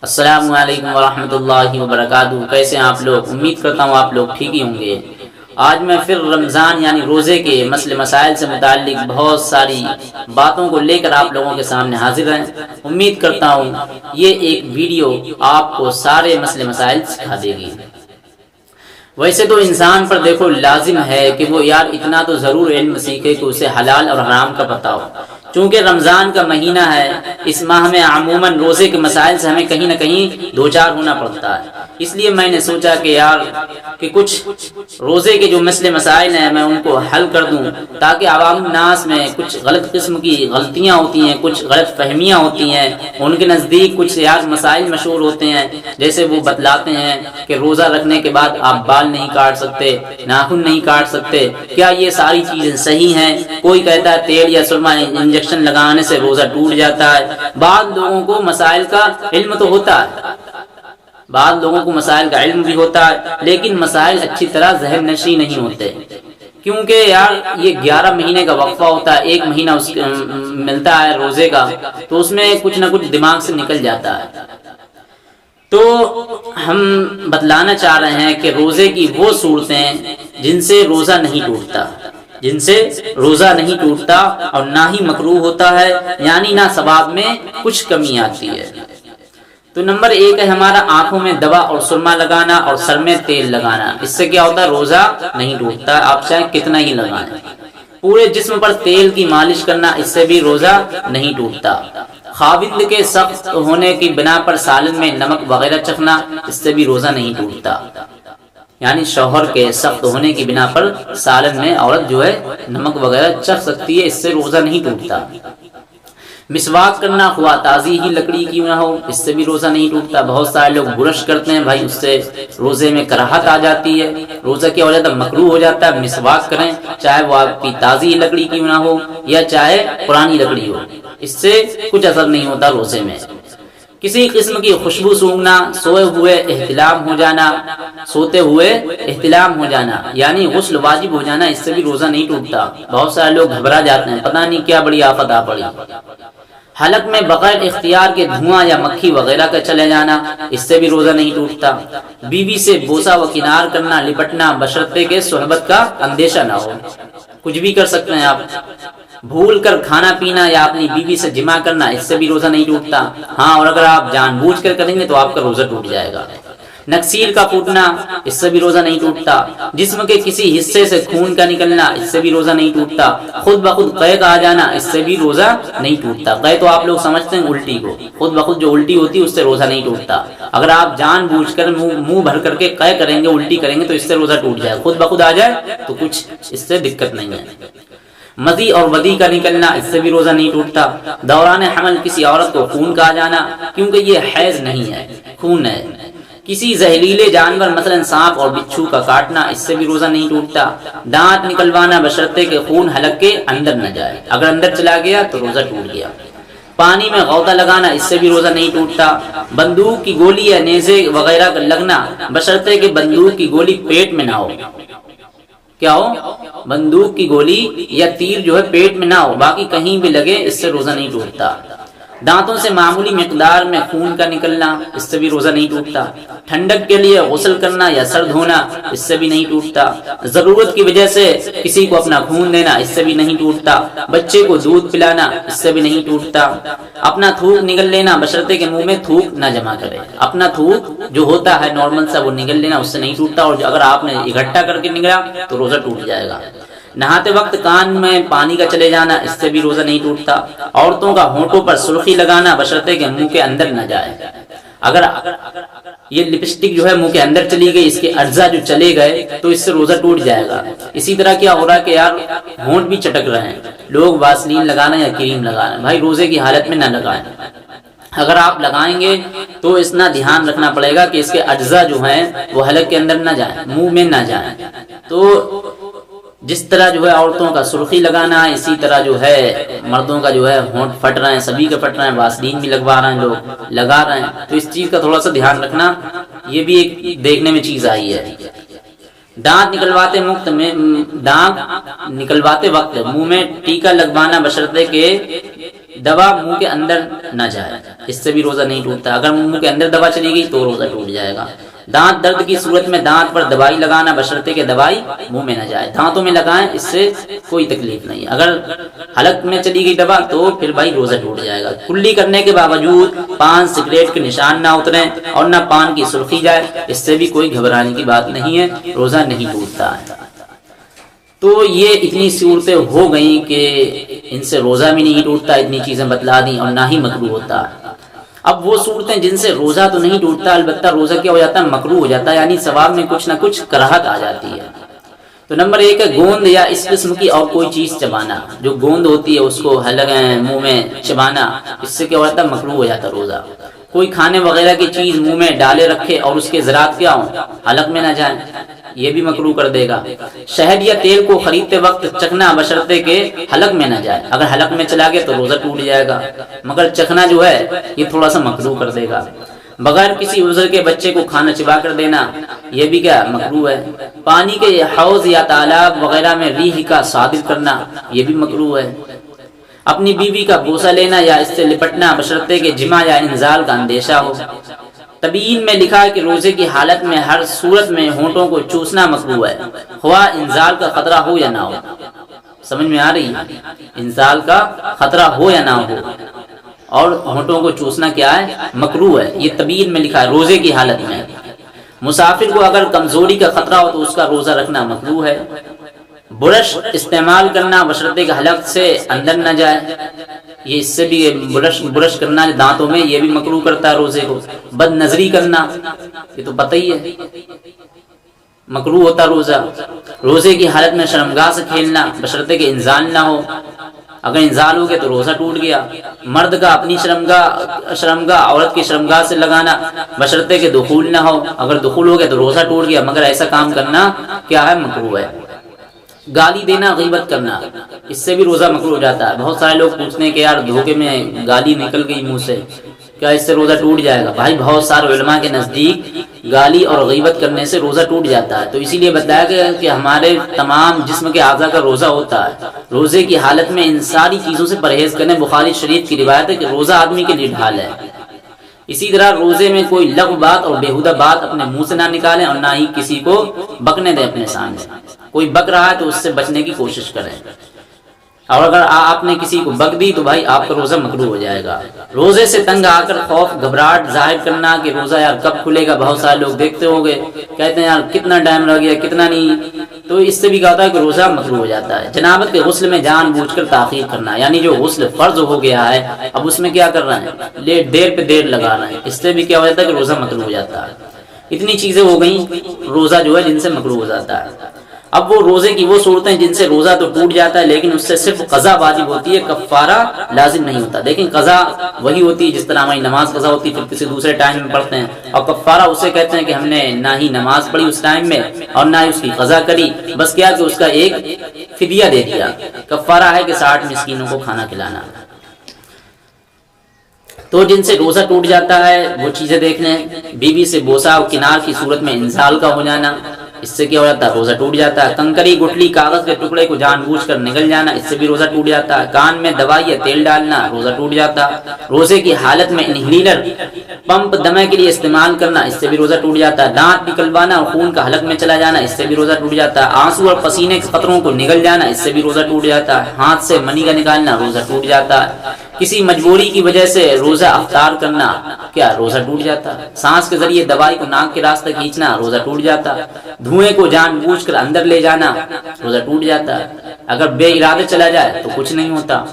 السلام علیکم ورحمۃ اللہ وبرکاتہ۔ کیسے ہیں آپ لوگ؟ امید کرتا ہوں آپ لوگ ٹھیک ہی ہوں گے۔ آج میں پھر رمضان یعنی روزے کے مسئلے مسائل سے متعلق بہت ساری باتوں کو لے کر آپ لوگوں کے سامنے حاضر ہیں۔ امید کرتا ہوں یہ ایک ویڈیو آپ کو سارے مسئلے مسائل سکھا دے گی۔ ویسے تو انسان پر دیکھو لازم ہے کہ وہ یار اتنا تو ضرور علم سیکھے کہ اسے حلال اور حرام کا پتہ ہو، چونکہ رمضان کا مہینہ ہے۔ اس ماہ میں عموماً روزے کے مسائل سے ہمیں کہیں نہ کہیں دوچار ہونا پڑتا ہے۔ اس لیے میں نے سوچا کہ یار کہ کچھ روزے کے جو مسئلے مسائل ہیں میں ان کو حل کر دوں، تاکہ عوام الناس میں کچھ غلط قسم کی غلطیاں ہوتی ہیں، کچھ غلط فہمیاں ہوتی ہیں، ان کے نزدیک کچھ یار مسائل مشہور ہوتے ہیں، جیسے وہ بتلاتے ہیں کہ روزہ رکھنے کے بعد آپ بال نہیں کاٹ سکتے، ناخن نہیں کاٹ سکتے۔ کیا یہ ساری چیزیں صحیح ہیں؟ کوئی کہتا ہے تیل یا سرما انجیکشن لگانے سے روزہ ٹوٹ جاتا ہے۔ بعض لوگوں کو مسائل کا علم تو ہوتا ہے، بعض لوگوں کو مسائل کا علم بھی ہوتا ہے، لیکن مسائل اچھی طرح ذہن نشین نہیں ہوتے، کیونکہ یار یہ 11 مہینے کا وقفہ ہوتا ہے، ایک مہینہ اس ملتا ہے روزے کا، تو اس میں کچھ نہ کچھ دماغ سے نکل جاتا ہے۔ تو ہم بتلانا چاہ رہے ہیں کہ روزے کی وہ صورتیں جن سے روزہ نہیں ٹوٹتا، جن سے روزہ نہیں ٹوٹتا اور نہ ہی مکروہ ہوتا ہے، یعنی نہ ثواب میں کچھ کمی آتی ہے۔ تو نمبر 1 ہے ہمارا آنکھوں میں دوا اور سرما لگانا اور سر میں تیل لگانا۔ اس سے کیا ہوتا ہے؟ روزہ نہیں ٹوٹتا، آپ چاہے کتنا ہی لگائیں۔ پورے جسم پر تیل کی مالش کرنا، اس سے بھی روزہ نہیں ٹوٹتا۔ خاوند کے سخت ہونے کی بنا پر سالن میں نمک وغیرہ چکھنا، اس سے بھی روزہ نہیں ٹوٹتا۔ یعنی شوہر کے سخت ہونے کی بنا پر سالن میں عورت جو ہے نمک وغیرہ چکھ سکتی ہے، اس سے روزہ نہیں ٹوٹتا۔ مسواک کرنا خواہ تازی ہی لکڑی کیوں نہ ہو، اس سے بھی روزہ نہیں ٹوٹتا۔ بہت سارے لوگ برش کرتے ہیں بھائی، اس سے روزے میں کراہت آ جاتی ہے، روزہ کیا ہو جاتا ہے؟ مکروہ ہو جاتا ہے۔ مسواک کریں، چاہے وہ آپ کی تازی لکڑی کیوں نہ ہو یا چاہے پرانی لکڑی ہو، اس سے کچھ اثر نہیں ہوتا روزے میں۔ کسی قسم کی خوشبو سونگھنا، سوتے ہوئے احتلام ہو جانا یعنی غسل واجب ہو جانا، اس سے بھی روزہ نہیں ٹوٹتا۔ بہت سارے لوگ گھبرا جاتے ہیں، پتہ نہیں کیا بڑی آفت آ پڑی۔ حلق میں بغیر اختیار کے دھواں یا مکھی وغیرہ کا چلے جانا، اس سے بھی روزہ نہیں ٹوٹتا۔ بیوی سے بوسہ و کنار کرنا، لپٹنا، بشرطے کے صحبت کا اندیشہ نہ ہو، کچھ بھی کر سکتے ہیں آپ۔ بھول کر کھانا پینا یا اپنی بیوی سے جمع کرنا، اس سے بھی روزہ نہیں ٹوٹتا۔ ہاں، اور اگر آپ جان بوجھ کر کریں گے تو آپ کا روزہ ٹوٹ جائے گا۔ نکسیر کا پھوٹنا، اس سے بھی روزہ نہیں ٹوٹتا۔ جسم کے کسی حصے سے خون کا نکلنا، اس سے بھی روزہ نہیں ٹوٹتا۔ خود بخود قے آ جانا، اس سے بھی روزہ نہیں ٹوٹتا۔ قے تو آپ لوگ سمجھتے ہیں الٹی کو، خود بخود جو الٹی ہوتی ہے اس سے روزہ نہیں ٹوٹتا۔ اگر آپ جان بوجھ کر منہ بھر کر کے قے کریں گے، الٹی کریں گے، تو اس سے روزہ ٹوٹ جائے گا۔ خود بخود آ جائے تو کچھ اس سے دقت نہیں ہے۔ مذی اور ودی کا نکلنا، اس سے بھی روزہ نہیں ٹوٹتا۔ دوران حمل کسی عورت کو خون کا آ جانا، کیونکہ یہ حیض نہیں ہے، خون ہے۔ کسی زہریلے جانور مثلا سانپ اور بچھو کا کاٹنا، اس سے بھی روزہ نہیں ٹوٹتا۔ دانت نکلوانا بشرطے کہ خون حلق کے اندر نہ جائے، اگر اندر چلا گیا تو روزہ ٹوٹ گیا۔ پانی میں غوطہ لگانا، اس سے بھی روزہ نہیں ٹوٹتا۔ بندوق کی گولی یا نیزے وغیرہ کا لگنا، بشرطے کہ بندوق کی گولی پیٹ میں نہ ہو۔ کیا ہو؟ بندوق کی گولی یا تیر جو ہے پیٹ میں نہ ہو، باقی کہیں بھی لگے، اس سے روزہ نہیں ٹوٹتا۔ دانتوں سے معمولی مقدار میں خون کا نکلنا، اس سے بھی روزہ نہیں ٹوٹتا۔ ٹھنڈک کے لیے غسل کرنا یا سر دھونا، اس سے بھی نہیں ٹوٹتا۔ ضرورت کی وجہ سے کسی کو اپنا خون دینا، اس سے بھی نہیں ٹوٹتا۔ بچے کو دودھ پلانا، اس سے بھی نہیں ٹوٹتا۔ اپنا تھوک نگل لینا، بشرطے کے منہ میں تھوک نہ جمع کرے۔ اپنا تھوک جو ہوتا ہے نارمل سا وہ نگل لینا، اس سے نہیں ٹوٹتا، اور اگر آپ نے اکٹھا کر کے نگلا تو روزہ ٹوٹ جائے گا۔ نہاتے وقت کان میں پانی کا چلے جانا، اس سے بھی روزہ نہیں ٹوٹتا۔ عورتوں کا ہونٹوں پر سرخی لگانا، بشرطے کہ منہ کے اندر نہ جائے۔ اگر یہ لپسٹک جو ہے منہ کے اندر چلی گئی، اس کے اجزاء جو چلے گئے تو اس سے روزہ ٹوٹ جائے گا۔ اسی طرح کیا ہو رہا ہے کہ یار ہونٹ بھی چٹک رہے ہیں، لوگ واسلین لگانا یا کریم لگانا، بھائی روزے کی حالت میں نہ لگائیں۔ اگر آپ لگائیں گے تو اتنا دھیان رکھنا پڑے گا کہ اس کے اجزاء جو ہیں وہ حلق کے اندر نہ جائیں، منہ میں نہ جائیں۔ تو جس طرح جو ہے عورتوں کا سرخی لگانا، اسی طرح جو ہے مردوں کا جو ہے ہونٹ پھٹ رہے ہیں، سبھی کے پھٹ رہے ہیں، واسلین بھی لگوا رہے ہیں، لوگ لگا رہے ہیں، تو اس چیز کا تھوڑا سا دھیان رکھنا، یہ بھی ایک دیکھنے میں چیز آئی ہے۔ دانت نکلواتے وقت منہ میں ٹیکا لگوانا، بشرطے کہ دوا منہ کے اندر نہ جائے، اس سے بھی روزہ نہیں ٹوٹتا۔ اگر منہ کے اندر دوا چلی گئی تو روزہ ٹوٹ جائے گا۔ دانت درد کی صورت میں دانت پر دوائی لگانا بشرطے کہ دوائی منہ میں نہ جائے، دانتوں میں لگائیں، اس سے کوئی تکلیف نہیں۔ اگر حلق میں چلی گئی دوا تو پھر بھائی روزہ ٹوٹ جائے گا۔ کلی کرنے کے باوجود پان سگریٹ کے نشان نہ اتریں اور نہ پان کی سرخی جائے، اس سے بھی کوئی گھبرانے کی بات نہیں ہے، روزہ نہیں ٹوٹتا ہے۔ تو یہ اتنی صورتیں ہو گئیں کہ ان سے روزہ بھی نہیں ٹوٹتا، اتنی چیزیں بتلا دیں، اور نہ ہی مکروہ ہوتا ہے۔ اب وہ صورتیں جن سے روزہ تو نہیں ٹوٹتا، البتہ روزہ کیا ہو جاتا ہے، مکروہ ہو جاتا ہے، یعنی ثواب میں کچھ نہ کچھ کراہت آ جاتی ہے۔ تو نمبر 1 ہے گوند یا اس قسم کی اور کوئی چیز چبانا۔ جو گوند ہوتی ہے اس کو منہ میں چبانا، اس سے کیا ہو جاتا ہے، مکروہ ہو جاتا ہے روزہ۔ کوئی کھانے وغیرہ کی چیز منہ میں ڈالے رکھے اور اس کے ذرات کیا ہوں، حلق میں نہ جائیں، یہ بھی مکروہ کر دے گا۔ شہد یا تیل کو خریدتے وقت چکھنا بشرطے کہ حلق میں نہ جائے، اگر حلق میں چلا گیا تو روزہ ٹوٹ جائے گا، مگر چکھنا جو ہے یہ تھوڑا سا مکروہ کر دے گا۔ بغیر کسی عذر کے بچے کو کھانا چبا کر دینا، یہ بھی کیا مکروہ ہے۔ پانی کے حوض یا تالاب وغیرہ میں ریح کا صادر کرنا، یہ بھی مکروہ ہے۔ اپنی بیوی کا بوسہ لینا یا اس سے لپٹنا بشرطے کہ جماع یا انزال کا اندیشہ ہو۔ تبیین میں لکھا ہے کہ روزے کی حالت میں ہر صورت میں ہونٹوں کو چوسنا مکروہ ہے، خواہ انزال کا خطرہ ہو یا نہ ہو۔ سمجھ میں آ رہی ہے؟ انزال کا خطرہ ہو یا نہ ہو، اور ہونٹوں کو چوسنا کیا ہے، مکروہ ہے۔ یہ تبیین میں لکھا ہے روزے کی حالت میں۔ مسافر کو اگر کمزوری کا خطرہ ہو تو اس کا روزہ رکھنا مکروہ ہے۔ برش استعمال کرنا بشرطے کہ حلق سے اندر نہ جائے، یہ اس سے بھی برش کرنا دانتوں میں، یہ بھی مکروہ کرتا ہے روزے کو۔ بد نظری کرنا، یہ تو پتہ ہی ہے، مکروہ ہوتا روزہ۔ روزے کی حالت میں شرمگاہ سے کھیلنا بشرطے کہ انزال نہ ہو، اگر انزال ہو گیا تو روزہ ٹوٹ گیا۔ مرد کا اپنی شرمگاہ عورت کی شرمگاہ سے لگانا بشرطے کہ دخول نہ ہو، اگر دخول ہو گیا تو روزہ ٹوٹ گیا، مگر ایسا کام کرنا کیا ہے، مکروہ ہے۔ گالی دینا، غیبت کرنا، اس سے بھی روزہ مکروہ ہو جاتا ہے۔ بہت سارے لوگ پوچھتے ہیں کہ یار دھوکے میں گالی نکل گئی منہ سے، کیا اس سے روزہ ٹوٹ جائے گا؟ بھائی بہت سارے علماء کے نزدیک گالی اور غیبت کرنے سے روزہ ٹوٹ جاتا ہے۔ تو اسی لیے بتایا گیا کہ ہمارے تمام جسم کے اعضاء کا روزہ ہوتا ہے، روزے کی حالت میں ان ساری چیزوں سے پرہیز کرنے۔ بخاری شریف کی روایت ہے کہ روزہ آدمی کے لیے ڈھال ہے۔ اسی طرح روزے میں کوئی لغو بات اور بیہودہ بات اپنے منہ سے نہ نکالیں، اور نہ ہی کسی کو بکنے دیں اپنے سامنے۔ کوئی بک رہا ہے تو اس سے بچنے کی کوشش کریں، اور اگر آپ نے کسی کو بک دی تو بھائی آپ کا روزہ مکروہ ہو جائے گا۔ روزے سے تنگ آ کر خوف گھبراہٹ ظاہر کرنا کہ روزہ یار کب کھلے گا۔ بہت سارے لوگ دیکھتے ہوں گے کہتے ہیں یار کتنا ٹائم رہ گیا، کتنا نہیں، تو اس سے بھی کہتا ہے کہ روزہ مکروہ ہو جاتا ہے۔ جنابت کے غسل میں جان بوجھ کر تاخیر کرنا، یعنی جو غسل فرض ہو گیا ہے اب اس میں کیا کر رہے ہیں، دیر پہ دیر لگا رہے ہیں، اس سے بھی کیا ہو جاتا ہے کہ روزہ مکروہ ہو جاتا ہے۔ اتنی چیزیں ہو گئیں روزہ جو ہے جن سے مکروہ ہو جاتا ہے۔ اب وہ روزے کی وہ صورتیں جن سے روزہ تو ٹوٹ جاتا ہے لیکن اس سے صرف قضا واجب ہوتی ہے، کفارہ لازم نہیں ہوتا۔ لیکن قضا وہی ہوتی ہے جس طرح ہماری نماز قضا ہوتی ہے، پھر کسی دوسرے ٹائم میں پڑھتے ہیں، اور کفارہ اسے کہتے ہیں کہ ہم نے نہ ہی نماز پڑھی اس ٹائم میں اور نہ ہی اس کی قضا کری، بس کیا کہ اس کا ایک فدیہ دے دیا۔ کفارہ ہے کہ 60 مسکینوں کو کھانا کھلانا۔ تو جن سے روزہ ٹوٹ جاتا ہے وہ چیزیں دیکھ لیں۔ بیوی سے بوسہ اور کنار کی صورت میں انزال کا ہو جانا، اس سے کیا ہو جاتا ہے، روزہ ٹوٹ جاتا ہے۔ کنکری گٹلی کاغذ کے ٹکڑے کو جان بوجھ کر نگل جانا، اس سے بھی روزہ ٹوٹ جاتا ہے۔ کان میں دوائی یا تیل ڈالنا، روزہ ٹوٹ جاتا ہے۔ روزے کی حالت میں انہیلر پمپ دمے کے لیے استعمال کرنا، اس سے بھی روزہ ٹوٹ جاتا ہے۔ دانت نکلوانا اور خون کا حلق میں چلا جانا، اس سے بھی روزہ ٹوٹ جاتا ہے۔ آنسو اور پسینے کے قطروں کو نگل جانا، اس سے بھی روزہ ٹوٹ جاتا ہے۔ ہاتھ سے منی کا نکالنا، روزہ ٹوٹ جاتا ہے۔ کسی مجبوری کی وجہ سے روزہ افطار کرنا، کیا روزہ ٹوٹ جاتا ہے۔ سانس کے ذریعے دوائی کو ناک کے راستے کھینچنا، روزہ ٹوٹ جاتا ہے۔ دھوئیں کو جان بوجھ کر اندر لے جانا، روزہ ٹوٹ جاتا ہے۔ اگر بے ارادے چلا جائے تو کچھ نہیں ہوتا۔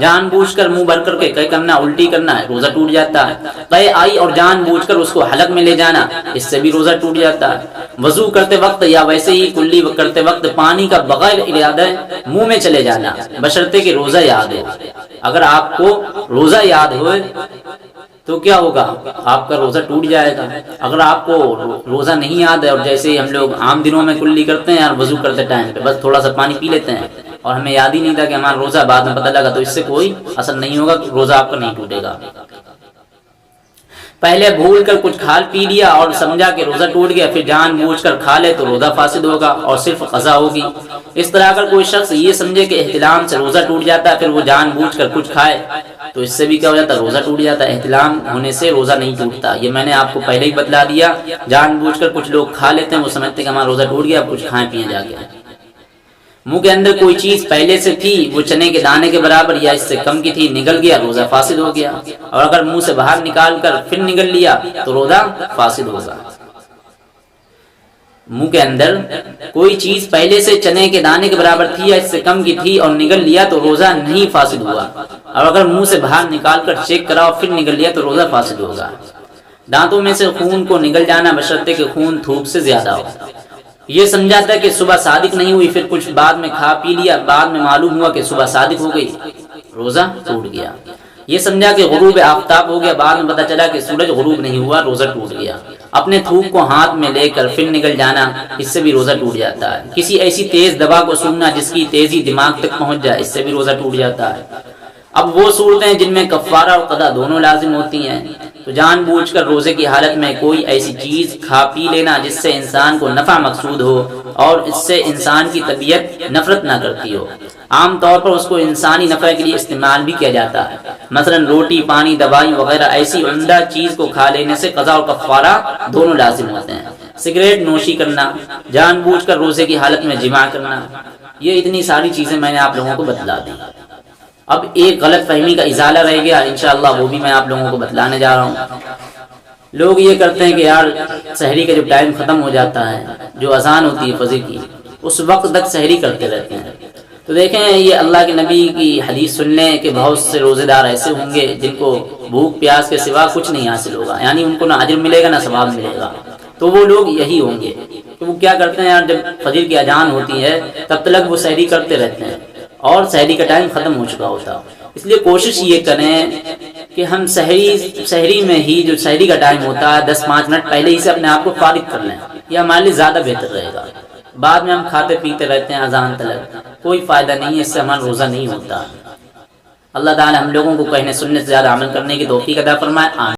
جان بوجھ کر منہ بھر کر کے قے کرنا، الٹی کرنا ہے، روزہ ٹوٹ جاتا ہے۔ قے آئی اور جان بوجھ کر اس کو حلق میں لے جانا، اس سے بھی روزہ ٹوٹ جاتا ہے۔ وضو کرتے وقت یا ویسے ہی کلی کرتے وقت پانی کا بغیر ارادہ منہ میں چلے جانا، بشرطے کہ روزہ یاد ہو۔ اگر آپ کو روزہ یاد ہوئے تو کیا ہوگا، آپ کا روزہ ٹوٹ جائے گا۔ اگر آپ کو روزہ نہیں یاد ہے اور جیسے ہی ہم لوگ عام دنوں میں کلی کرتے ہیں یار وضو کرتے ٹائم پہ بس تھوڑا سا پانی پی لیتے ہیں اور ہمیں یاد ہی نہیں تھا کہ ہمارا روزہ بعد میں پتہ لگا، تو اس سے کوئی اثر نہیں ہوگا، روزہ آپ کا نہیں ٹوٹے گا۔ پہلے بھول کر کچھ کھا پی لیا اور سمجھا کہ روزہ ٹوٹ گیا، پھر جان بوجھ کر کھا لے تو روزہ فاسد ہوگا اور صرف قضا ہوگی۔ اس طرح اگر کوئی شخص یہ سمجھے کہ احتلام سے روزہ ٹوٹ جاتا ہے پھر وہ جان بوجھ کر کچھ کھائے تو اس سے بھی کیا ہو جاتا ہے؟ روزہ ٹوٹ جاتا ہے۔ احتلام ہونے سے روزہ نہیں ٹوٹتا، یہ میں نے آپ کو پہلے ہی بتلا دیا۔ جان بوجھ کر کچھ لوگ کھا لیتے ہیں، وہ سمجھتے ہیں کہ ہمارا روزہ ٹوٹ گیا، اب کچھ کھائیں پیئیں جا کے۔ منہ کے اندر کوئی چیز پہلے سے تھی، وہ چنے کے دانے کے برابر یا اس سے کم کی تھی، نگل گیا، روزہ فاسد ہو گیا۔ اور اگر منہ سے باہر نکال کر پھر نگل لیا تو روزہ فاسد ہوگا۔ منہ کے اندر کوئی چیز پہلے سے چنے کے دانے کے برابر تھی یا اس سے کم کی تھی اور نگل لیا تو روزہ نہیں فاسد ہوا، اور اگر منہ سے باہر نکال کر چیک کرا اور پھر نگل لیا تو روزہ فاسد ہوگا۔ دانتوں میں سے خون کو نگل جانا بشرطے کہ خون تھوک سے زیادہ ہو۔ یہ سمجھا تھا کہ صبح صادق نہیں ہوئی، پھر کچھ بعد میں کھا پی لیا، بعد میں معلوم ہوا کہ صبح صادق ہو گئی، روزہ ٹوٹ گیا۔ یہ سمجھا کہ غروب آفتاب ہو گیا، بعد میں پتہ چلا کہ سورج غروب نہیں ہوا، روزہ ٹوٹ گیا۔ اپنے تھوک کو ہاتھ میں لے کر پھر نگل جانا، اس سے بھی روزہ ٹوٹ جاتا ہے۔ کسی ایسی تیز دوا کو سونگھنا جس کی تیزی دماغ تک پہنچ جائے، اس سے بھی روزہ ٹوٹ جاتا ہے۔ اب وہ صورتیں جن میں کفارہ اور قضا دونوں لازم ہوتی ہیں، تو جان بوجھ کر روزے کی حالت میں کوئی ایسی چیز کھا پی لینا جس سے انسان کو نفع مقصود ہو اور اس سے انسان کی طبیعت نفرت نہ کرتی ہو۔ عام طور پر اس کو انسانی نفع کے لیے استعمال بھی کیا جاتا ہے، مثلا روٹی، پانی، دوائی وغیرہ ایسی عمدہ چیز کو کھا لینے سے قضا اور کفارہ دونوں لازم ہوتے ہیں۔ سگریٹ نوشی کرنا، جان بوجھ کر روزے کی حالت میں جماع کرنا، یہ اتنی ساری چیزیں میں نے آپ لوگوں کو بتلا دی۔ اب ایک غلط فہمی کا ازالہ رہ گیا، انشاءاللہ وہ بھی میں آپ لوگوں کو بتلانے جا رہا ہوں۔ لوگ یہ کرتے ہیں کہ یار سحری کا جب ٹائم ختم ہو جاتا ہے، جو اذان ہوتی ہے فجر کی، اس وقت تک سحری کرتے رہتے ہیں۔ تو دیکھیں یہ اللہ کے نبی کی حدیث سن لیں کہ بہت سے روزے دار ایسے ہوں گے جن کو بھوک پیاس کے سوا کچھ نہیں حاصل ہوگا، یعنی ان کو نہ اجر ملے گا نہ ثواب ملے گا۔ تو وہ لوگ یہی ہوں گے کہ وہ کیا کرتے ہیں یار، جب فجر کی اذان ہوتی ہے تب تک وہ سحری کرتے رہتے ہیں اور سحری کا ٹائم ختم ہو چکا ہوتا۔ اس لیے کوشش یہ کریں کہ ہم سحری میں ہی جو سحری کا ٹائم ہوتا ہے 10-5 منٹ پہلے ہی سے اپنے آپ کو فارغ کر لیں، یہ ہمارے لیے زیادہ بہتر رہے گا۔ بعد میں ہم کھاتے پیتے رہتے ہیں اذان تلک، کوئی فائدہ نہیں ہے، اس سے ہمارا روزہ نہیں ہوتا۔ اللہ تعالی ہم لوگوں کو کہنے سننے سے زیادہ عمل کرنے کی توفیق عطا فرمائے۔